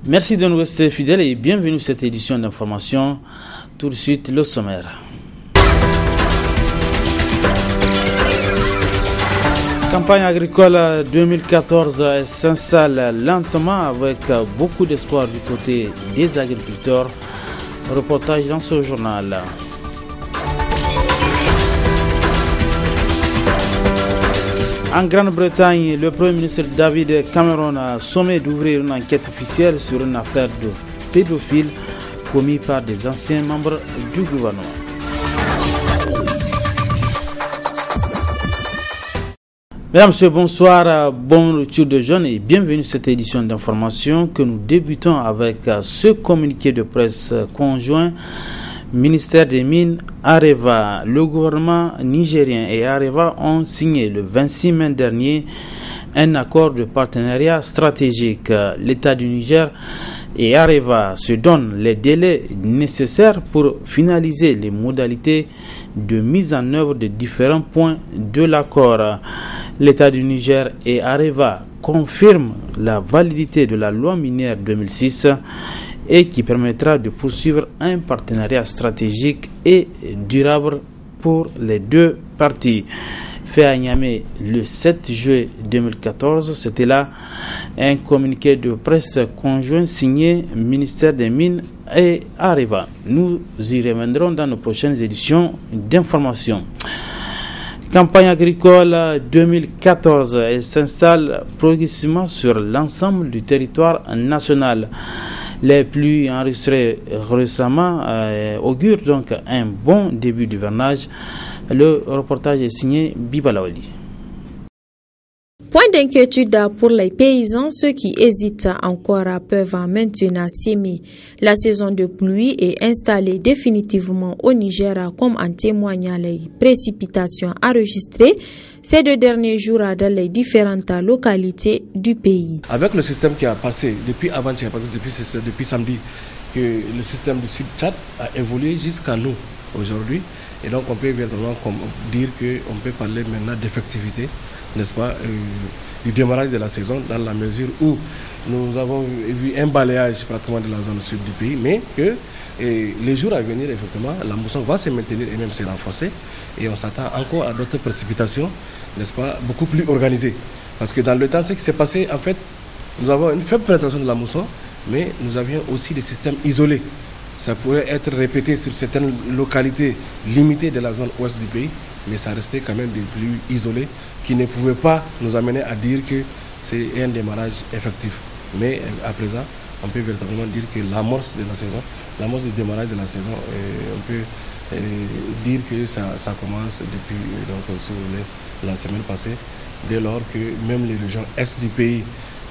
Merci de nous rester fidèles et bienvenue à cette édition d'information. Tout de suite, le sommaire. Campagne agricole 2014 s'installe lentement avec beaucoup d'espoir du côté des agriculteurs. Reportage dans ce journal. En Grande-Bretagne, le Premier ministre David Cameron a sommé d'ouvrir une enquête officielle sur une affaire de pédophile commise par des anciens membres du gouvernement. Mesdames, Messieurs, bonsoir, bon retour de jeunes et bienvenue à cette édition d'information que nous débutons avec ce communiqué de presse conjoint. Ministère des Mines, Areva, le gouvernement nigérien et Areva ont signé le 26 mai dernier un accord de partenariat stratégique. L'État du Niger et Areva se donnent les délais nécessaires pour finaliser les modalités de mise en œuvre de différents points de l'accord. L'État du Niger et Areva confirment la validité de la loi minière 2006 et qui permettra de poursuivre un partenariat stratégique et durable pour les deux parties. Fait à Niamey le 7 juillet 2014, c'était là un communiqué de presse conjoint signé Ministère des Mines et Areva. Nous y reviendrons dans nos prochaines éditions d'information. Campagne agricole 2014, elle s'installe progressivement sur l'ensemble du territoire national. Les pluies enregistrées récemment augurent donc un bon début d'hivernage. Le reportage est signé Bibalawali. Point d'inquiétude pour les paysans, ceux qui hésitent encore peuvent maintenant s'aimer. La saison de pluie est installée définitivement au Niger, comme en témoignent les précipitations enregistrées ces 2 derniers jours dans les différentes localités du pays. Avec le système qui a passé depuis avant-hier, depuis samedi, que le système du Sud-Tchad a évolué jusqu'à nous aujourd'hui. Et donc on peut évidemment dire qu'on peut parler maintenant d'effectivité, n'est-ce pas, du démarrage de la saison, dans la mesure où nous avons vu un balayage pratiquement de la zone sud du pays, mais que les jours à venir, effectivement, la mousson va se maintenir et même se renforcer. Et on s'attend encore à d'autres précipitations, n'est-ce pas, beaucoup plus organisées. Parce que dans le temps, ce qui s'est passé, en fait, nous avons une faible pénétration de la mousson, mais nous avions aussi des systèmes isolés. Ça pourrait être répété sur certaines localités limitées de la zone ouest du pays, mais ça restait quand même des pluies isolées qui ne pouvaient pas nous amener à dire que c'est un démarrage effectif. Mais à présent, on peut véritablement dire que l'amorce de la saison, l'amorce du démarrage de la saison, on peut dire que ça commence depuis la semaine passée, dès lors que même les régions est du pays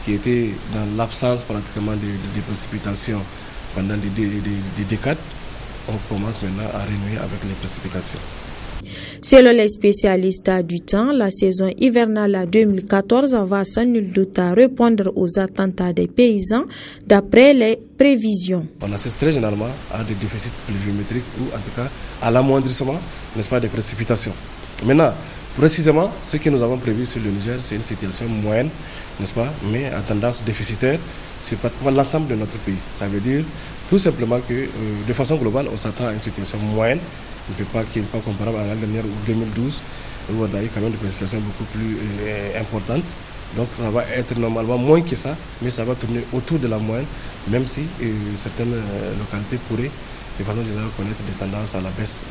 qui étaient dans l'absence pratiquement de précipitations pendant des décades, on commence maintenant à renouer avec les précipitations. Selon les spécialistes du temps, la saison hivernale 2014 va sans nul doute répondre aux attentes des paysans d'après les prévisions. On assiste très généralement à des déficits pluviométriques ou en tout cas à l'amoindrissement, n'est-ce pas, des précipitations. Maintenant, précisément, ce que nous avons prévu sur le Niger, c'est une situation moyenne, n'est-ce pas, mais à tendance déficitaire sur pratiquement l'ensemble de notre pays. Ça veut dire tout simplement que de façon globale, on s'attend à une situation moyenne, qui n'est pas comparable à l'année dernière ou 2012, où on a eu quand même des précipitations beaucoup plus importantes. Donc ça va être normalement moins que ça, mais ça va tourner autour de la moyenne, même si certaines localités pourraient de façon générale connaître des tendances à la baisse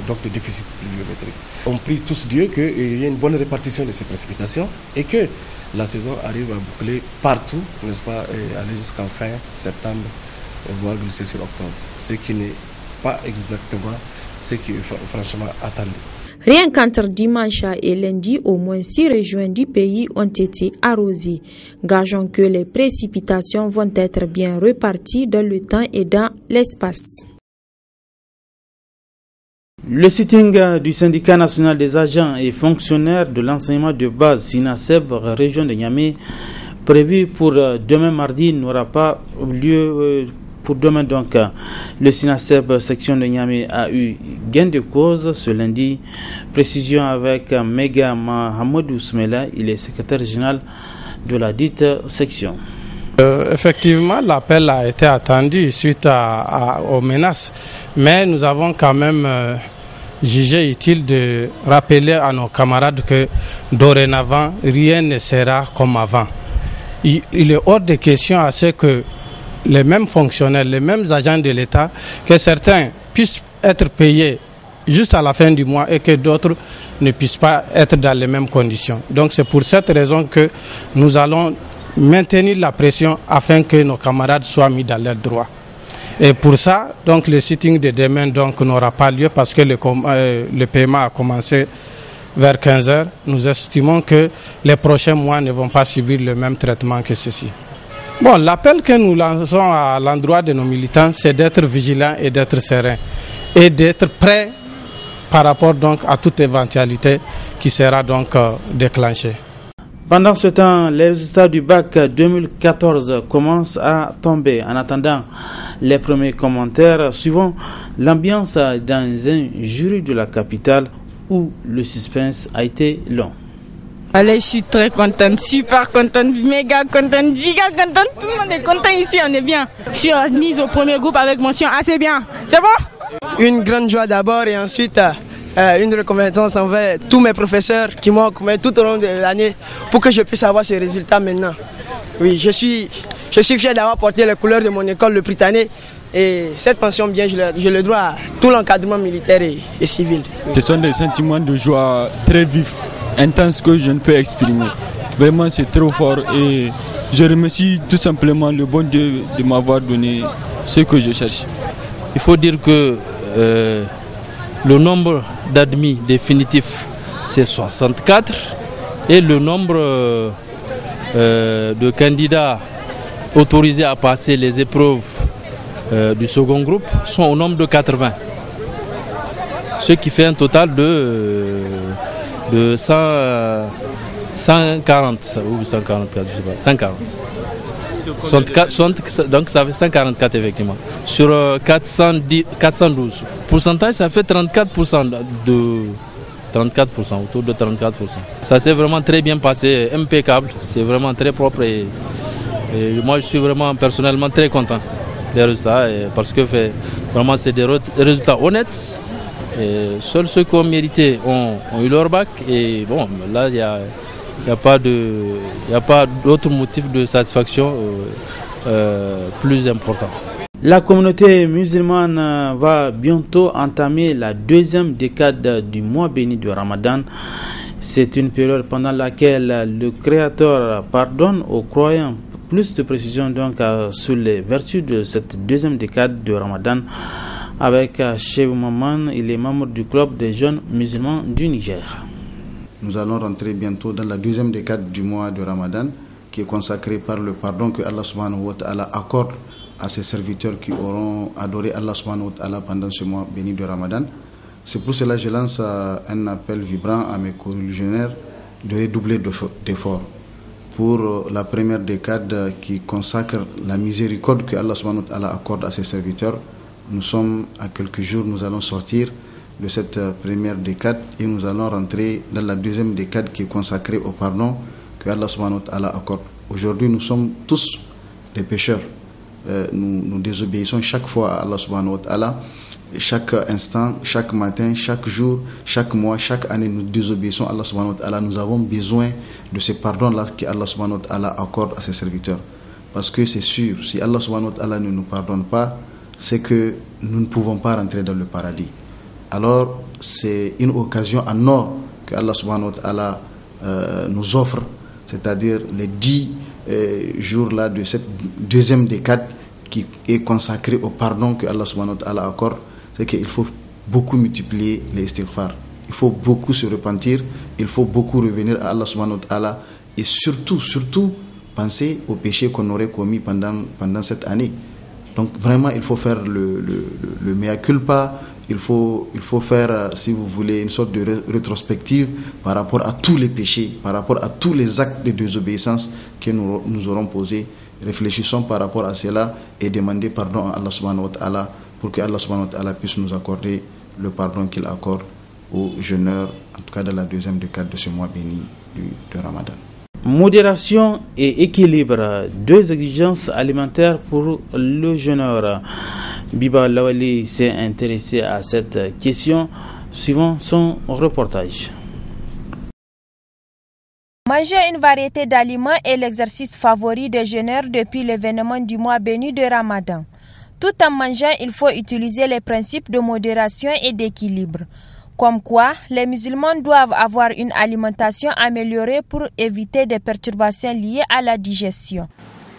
donc des déficits pluviométriques. On prie tous Dieu qu'il y ait une bonne répartition de ces précipitations et que la saison arrive à boucler partout, n'est-ce pas, et aller jusqu'en fin septembre, voire glisser sur octobre. Ce qui n'est pas exactement ce qui est franchement attendu. Rien qu'entre dimanche et lundi, au moins 6 régions du pays ont été arrosées. Gageons que les précipitations vont être bien réparties dans le temps et dans l'espace. Le sitting du syndicat national des agents et fonctionnaires de l'enseignement de base SINASEB, région de Niamey, prévu pour demain mardi, n'aura pas lieu pour demain. Donc, le SINASEB section de Niamey a eu gain de cause ce lundi. Précision avec Mega Mahamadou Soumela, il est secrétaire général de la dite section. Effectivement, l'appel a été attendu suite aux menaces, mais nous avons quand même jugé utile de rappeler à nos camarades que dorénavant, rien ne sera comme avant. Il est hors de question à ce que les mêmes fonctionnaires, les mêmes agents de l'État, que certains puissent être payés juste à la fin du mois et que d'autres ne puissent pas être dans les mêmes conditions. Donc c'est pour cette raison que nous allons maintenir la pression afin que nos camarades soient mis dans leurs droits. Et pour ça, donc le sitting de demain n'aura pas lieu parce que le paiement a commencé vers 15h. Nous estimons que les prochains mois ne vont pas subir le même traitement que ceci. Bon, l'appel que nous lançons à l'endroit de nos militants, c'est d'être vigilants et d'être sereins et d'être prêts par rapport donc à toute éventualité qui sera donc déclenchée. Pendant ce temps, les résultats du bac 2014 commencent à tomber. En attendant les premiers commentaires, suivant l'ambiance dans un jury de la capitale où le suspense a été long. Allez, je suis très contente, super contente, méga contente, giga contente. Tout le monde est content ici, on est bien. Je suis admise au premier groupe avec mention assez bien. C'est bon? Une grande joie d'abord et ensuite une reconnaissance envers tous mes professeurs qui m'ont accompagné tout au long de l'année pour que je puisse avoir ce résultat maintenant. Oui, je suis fier d'avoir porté les couleurs de mon école, le Britannique. Et cette pension, bien, je le dois à tout l'encadrement militaire et civil. Oui. Ce sont des sentiments de joie très vifs, intenses que je ne peux exprimer. Vraiment, c'est trop fort et je remercie tout simplement le bon Dieu de m'avoir donné ce que je cherche. Il faut dire que le nombre d'admis définitifs, c'est 64 et le nombre de candidats autorisés à passer les épreuves du second groupe sont au nombre de 80. Ce qui fait un total de 140 ou 144, je sais pas, 140. 64, donc ça fait 144 effectivement. Sur 412. Pourcentage, ça fait 34%, autour de 34%. Ça s'est vraiment très bien passé, impeccable. C'est vraiment très propre et moi je suis vraiment personnellement très content des résultats parce que vraiment c'est des résultats honnêtes. Et seuls ceux qui ont mérité ont eu leur bac et bon, là il n'y a pas d'autre motif de satisfaction plus important. La communauté musulmane va bientôt entamer la deuxième décade du mois béni de Ramadan. C'est une période pendant laquelle le Créateur pardonne aux croyants. Plus de précisions donc sur les vertus de cette deuxième décade de Ramadan avec Cheikh Maman, il est membre du club des jeunes musulmans du Niger. Nous allons rentrer bientôt dans la deuxième décade du mois de Ramadan qui est consacrée par le pardon que Allah subhanahu wa ta'ala accorde à ses serviteurs qui auront adoré Allah subhanahu wa ta'ala pendant ce mois béni de Ramadan. C'est pour cela que je lance un appel vibrant à mes co-religionnaires de redoubler d'efforts pour la première décade qui consacre la miséricorde que Allah subhanahu wa ta'ala accorde à ses serviteurs. Nous sommes à quelques jours, nous allons sortir de cette première décade et nous allons rentrer dans la deuxième décade qui est consacrée au pardon que Allah subhanahu wa ta'ala accorde. Aujourd'hui, nous sommes tous des pécheurs. Nous désobéissons chaque fois à Allah subhanahu wa ta'ala. Chaque instant, chaque matin, chaque jour, chaque mois, chaque année, nous désobéissons à Allah subhanahu wa ta'ala. Nous avons besoin de ce pardon-là que Allah subhanahu wa ta'ala accorde à ses serviteurs. Parce que c'est sûr, si Allah subhanahu wa ta'ala ne nous pardonne pas, c'est que nous ne pouvons pas rentrer dans le paradis. Alors, c'est une occasion en or que Allah subhanahu wa ta'ala nous offre, c'est-à-dire les 10 jours-là de cette deuxième décade qui est consacrée au pardon que Allah subhanahu wa ta'ala accorde. C'est qu'il faut beaucoup multiplier les istighfar. Il faut beaucoup se repentir, il faut beaucoup revenir à Allah subhanahu wa ta'ala et surtout penser aux péchés qu'on aurait commis pendant cette année. Donc vraiment, il faut faire le mea culpa, il faut faire, si vous voulez, une sorte de rétrospective par rapport à tous les péchés, par rapport à tous les actes de désobéissance que nous aurons posés. Réfléchissons par rapport à cela et demandez pardon à Allah subhanahu wa ta'ala pour que Allah subhanahu wa ta'ala puisse nous accorder le pardon qu'il accorde aux jeûneurs, en tout cas dans la deuxième décade de ce mois béni de Ramadan. Modération et équilibre, deux exigences alimentaires pour le jeûneur. Biba Lawali s'est intéressé à cette question suivant son reportage. Manger une variété d'aliments est l'exercice favori des jeûneurs depuis l'événement du mois béni de Ramadan. Tout en mangeant, il faut utiliser les principes de modération et d'équilibre. Comme quoi, les musulmans doivent avoir une alimentation améliorée pour éviter des perturbations liées à la digestion.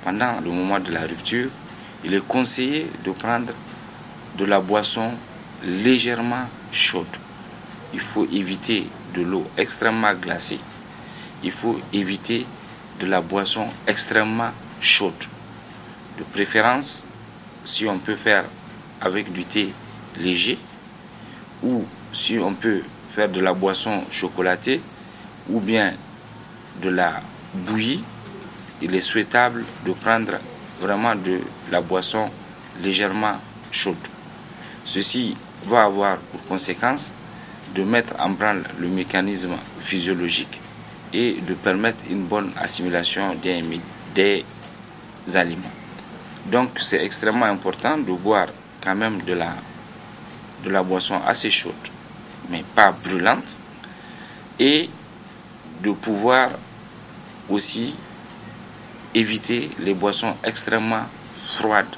Pendant le moment de la rupture, il est conseillé de prendre de la boisson légèrement chaude. Il faut éviter de l'eau extrêmement glacée. Il faut éviter de la boisson extrêmement chaude. De préférence, si on peut faire avec du thé léger ou si on peut faire de la boisson chocolatée ou bien de la bouillie, il est souhaitable de prendre vraiment de la boisson légèrement chaude. Ceci va avoir pour conséquence de mettre en branle le mécanisme physiologique et de permettre une bonne assimilation des aliments. Donc c'est extrêmement important de boire quand même de la boisson assez chaude, mais pas brûlante, et de pouvoir aussi éviter les boissons extrêmement froides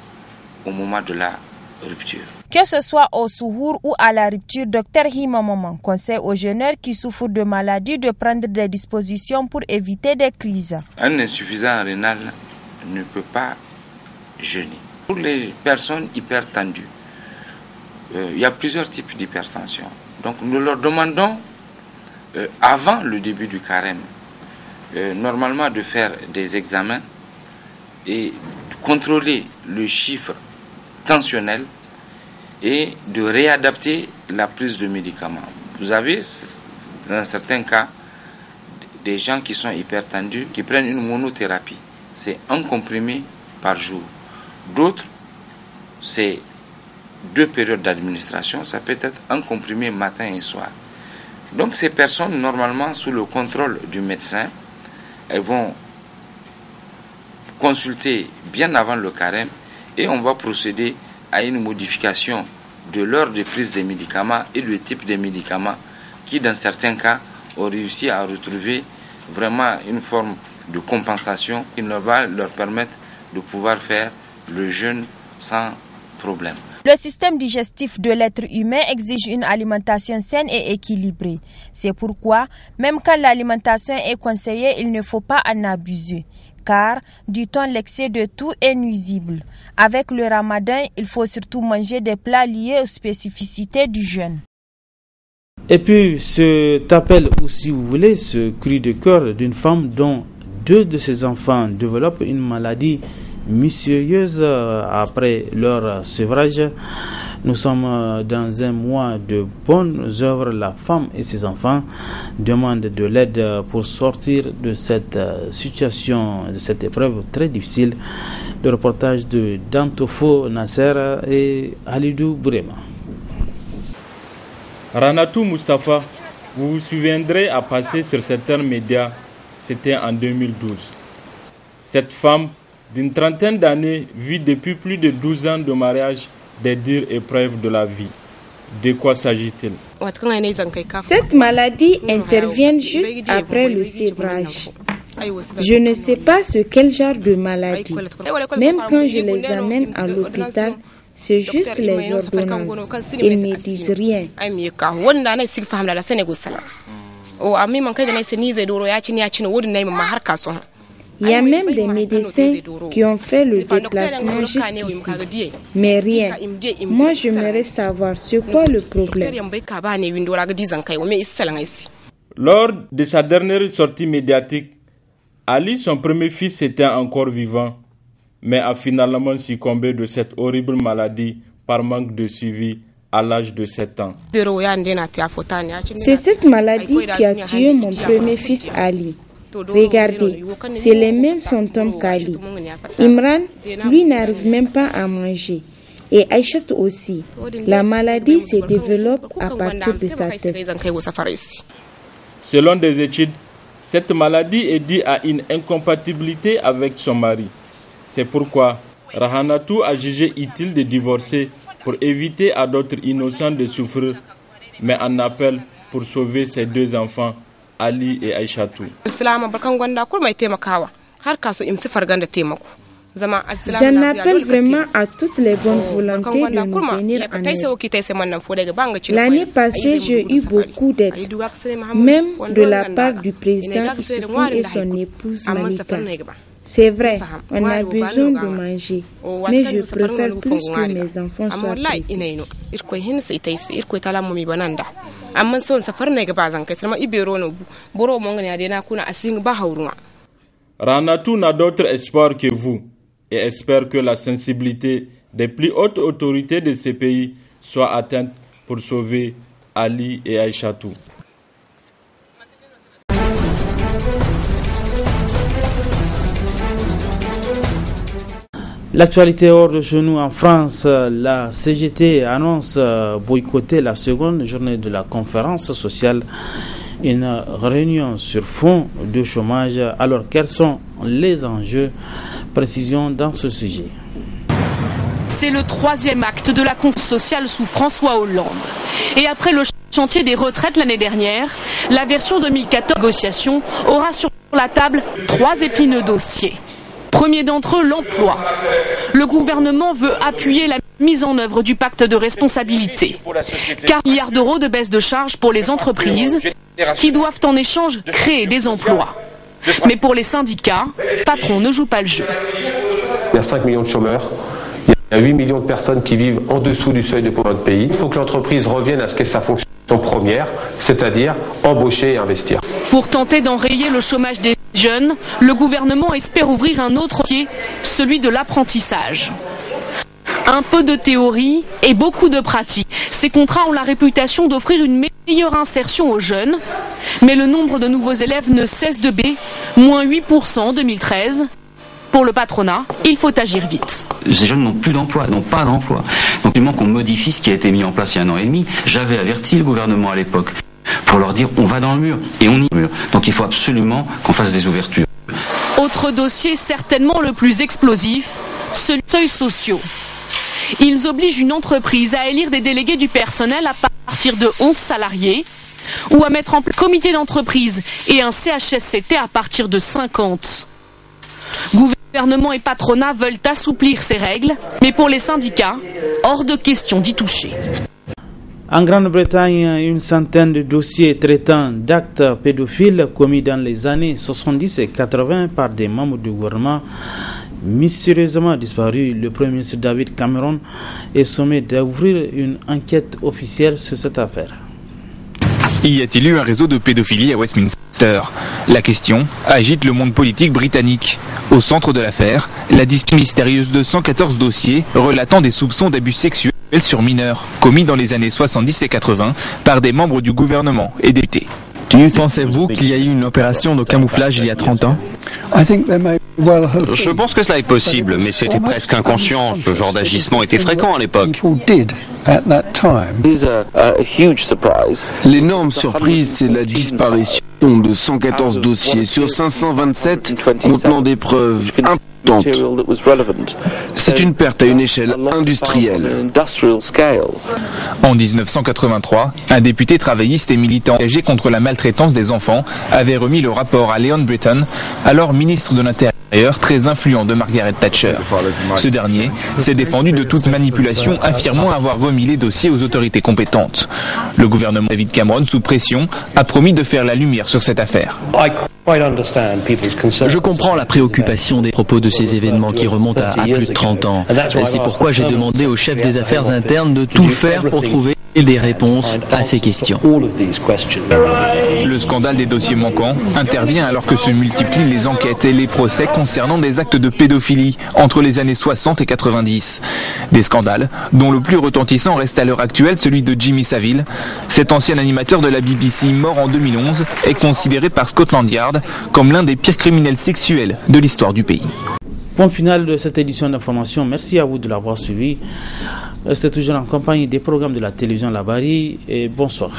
au moment de la rupture. Que ce soit au souhour ou à la rupture, Dr Hima Maman conseille aux jeûneurs qui souffrent de maladies de prendre des dispositions pour éviter des crises. Un insuffisant rénal ne peut pas jeûner. Pour les personnes hypertendues, il y a plusieurs types d'hypertension. Donc nous leur demandons, avant le début du carême, normalement de faire des examens et de contrôler le chiffre tensionnel et de réadapter la prise de médicaments. Vous avez, dans certains cas, des gens qui sont hypertendus, qui prennent une monothérapie. C'est un comprimé par jour. D'autres, c'est 2 périodes d'administration. Ça peut être un comprimé matin et soir. Donc ces personnes, normalement, sous le contrôle du médecin, elles vont consulter bien avant le carême et on va procéder à une modification de l'heure de prise des médicaments et du type de médicaments qui, dans certains cas, ont réussi à retrouver vraiment une forme de compensation qui va leur permettre de pouvoir faire le jeûne sans problème. Le système digestif de l'être humain exige une alimentation saine et équilibrée. C'est pourquoi, même quand l'alimentation est conseillée, il ne faut pas en abuser. Car, dit-on, l'excès de tout est nuisible. Avec le ramadan, il faut surtout manger des plats liés aux spécificités du jeûne. Et puis, cet appel, ou si vous voulez, ce cri de cœur d'une femme dont 2 de ses enfants développent une maladie mystérieuse après leur sevrage. Nous sommes dans un mois de bonnes œuvres. La femme et ses enfants demandent de l'aide pour sortir de cette situation, de cette épreuve très difficile. Le reportage de Dantofo Nasser et Halidou Bourema. Ranatou Mustafa, vous vous souviendrez, a passé sur certains médias, c'était en 2012. Cette femme d'une trentaine d'années vit depuis plus de 12 ans de mariage des dures épreuves de la vie. De quoi s'agit-il? Cette maladie intervient juste après le sévrage. Je ne sais pas ce quel genre de maladie. Même quand je les amène à l'hôpital, c'est juste les ordonnances. Ils ne disent rien. Il y a même des médecins qui ont fait le déplacement jusqu'ici, mais rien. Moi, j'aimerais savoir c'est quoi le problème. Lors de sa dernière sortie médiatique, Ali, son premier fils, était encore vivant, mais a finalement succombé de cette horrible maladie par manque de suivi à l'âge de 7 ans. C'est cette maladie qui a tué mon premier fils Ali. Regardez, c'est les mêmes symptômes qu'Ali. Imran, lui, n'arrive même pas à manger. Et Aïchat aussi. La maladie se développe à partir de sa tête. Selon des études, Cette maladie est due à une incompatibilité avec son mari. C'est pourquoi Rahanatou a jugé utile de divorcer pour éviter à d'autres innocents de souffrir, mais en appelle pour sauver ses deux enfants, Ali et Aïchatou. J'en appelle vraiment à toutes les bonnes volontés de nous venir en aide. L'année passée, j'ai eu beaucoup d'aide, même de la part du président Issoufou et son épouse Malika. C'est vrai, on a besoin de manger, mais je préfère plus que mes enfants soient traités. Rahanatou n'a d'autre espoir que vous et espère que la sensibilité des plus hautes autorités de ces pays soit atteinte pour sauver Ali et Aïchatou. L'actualité hors de chez nous en France, la CGT annonce boycotter la seconde journée de la conférence sociale, une réunion sur fond de chômage. Alors quels sont les enjeux? Précision dans ce sujet. C'est le troisième acte de la conférence sociale sous François Hollande. Et après le chantier des retraites l'année dernière, la version 2014 négociation aura sur la table 3 épineux dossiers. Premier d'entre eux, l'emploi. Le gouvernement veut appuyer la mise en œuvre du pacte de responsabilité. 4 milliards d'euros de baisse de charges pour les entreprises qui doivent en échange créer des emplois. Mais pour les syndicats, patron ne joue pas le jeu. Il y a 5 millions de chômeurs. Il y a 8 millions de personnes qui vivent en dessous du seuil de pauvreté de pays. Il faut que l'entreprise revienne à ce qu'est sa fonction première, c'est-à-dire embaucher et investir. Pour tenter d'enrayer le chômage des jeunes, le gouvernement espère ouvrir un autre pied, celui de l'apprentissage. Un peu de théorie et beaucoup de pratique. Ces contrats ont la réputation d'offrir une meilleure insertion aux jeunes, mais le nombre de nouveaux élèves ne cesse de baisser, moins 8% en 2013. Pour le patronat, il faut agir vite. Ces jeunes n'ont plus d'emploi, n'ont pas d'emploi. Donc il manque qu'on modifie ce qui a été mis en place il y a 1 an et demi. J'avais averti le gouvernement à l'époque pour leur dire on va dans le mur et on y va. Donc il faut absolument qu'on fasse des ouvertures. Autre dossier certainement le plus explosif, celui des seuils sociaux. Ils obligent une entreprise à élire des délégués du personnel à partir de 11 salariés ou à mettre en place un comité d'entreprise et un CHSCT à partir de 50. Gouvernement et patronat veulent assouplir ces règles, mais pour les syndicats, hors de question d'y toucher. En Grande-Bretagne, une centaine de dossiers traitant d'actes pédophiles commis dans les années 70 et 80 par des membres du gouvernement mystérieusement disparu. Le Premier ministre David Cameron est sommé d'ouvrir une enquête officielle sur cette affaire. Y a-t-il eu un réseau de pédophilie à Westminster? La question agite le monde politique britannique. Au centre de l'affaire, la disparition mystérieuse de 114 dossiers relatant des soupçons d'abus sexuels sur mineurs, commis dans les années 70 et 80 par des membres du gouvernement et députés. Pensez-vous qu'il y a eu une opération de camouflage il y a 30 ans? Je pense que cela est possible, mais c'était presque inconscient. Ce genre d'agissement était fréquent à l'époque. L'énorme surprise, c'est la disparition de 114 dossiers sur 527 contenant des preuves importantes. C'est une perte à une échelle industrielle. En 1983, un député travailliste et militant engagé contre la maltraitance des enfants avait remis le rapport à Leon Britton, alors ministre de l'Intérieur, très influent de Margaret Thatcher. Ce dernier s'est défendu de toute manipulation, affirmant avoir remis les dossiers aux autorités compétentes. Le gouvernement David Cameron, sous pression, a promis de faire la lumière sur cette affaire. Je comprends la préoccupation des propos de ces événements qui remontent à plus de 30 ans. C'est pourquoi j'ai demandé au chef des affaires internes de tout faire pour trouver des réponses à ces questions. Le scandale des dossiers manquants intervient alors que se multiplient les enquêtes et les procès concernant des actes de pédophilie entre les années 60 et 90. Des scandales dont le plus retentissant reste à l'heure actuelle celui de Jimmy Savile. Cet ancien animateur de la BBC mort en 2011 est considéré par Scotland Yard comme l'un des pires criminels sexuels de l'histoire du pays. Point final de cette édition d'information. Merci à vous de l'avoir suivi. C'est toujours en compagnie des programmes de la télévision Labari et bonsoir.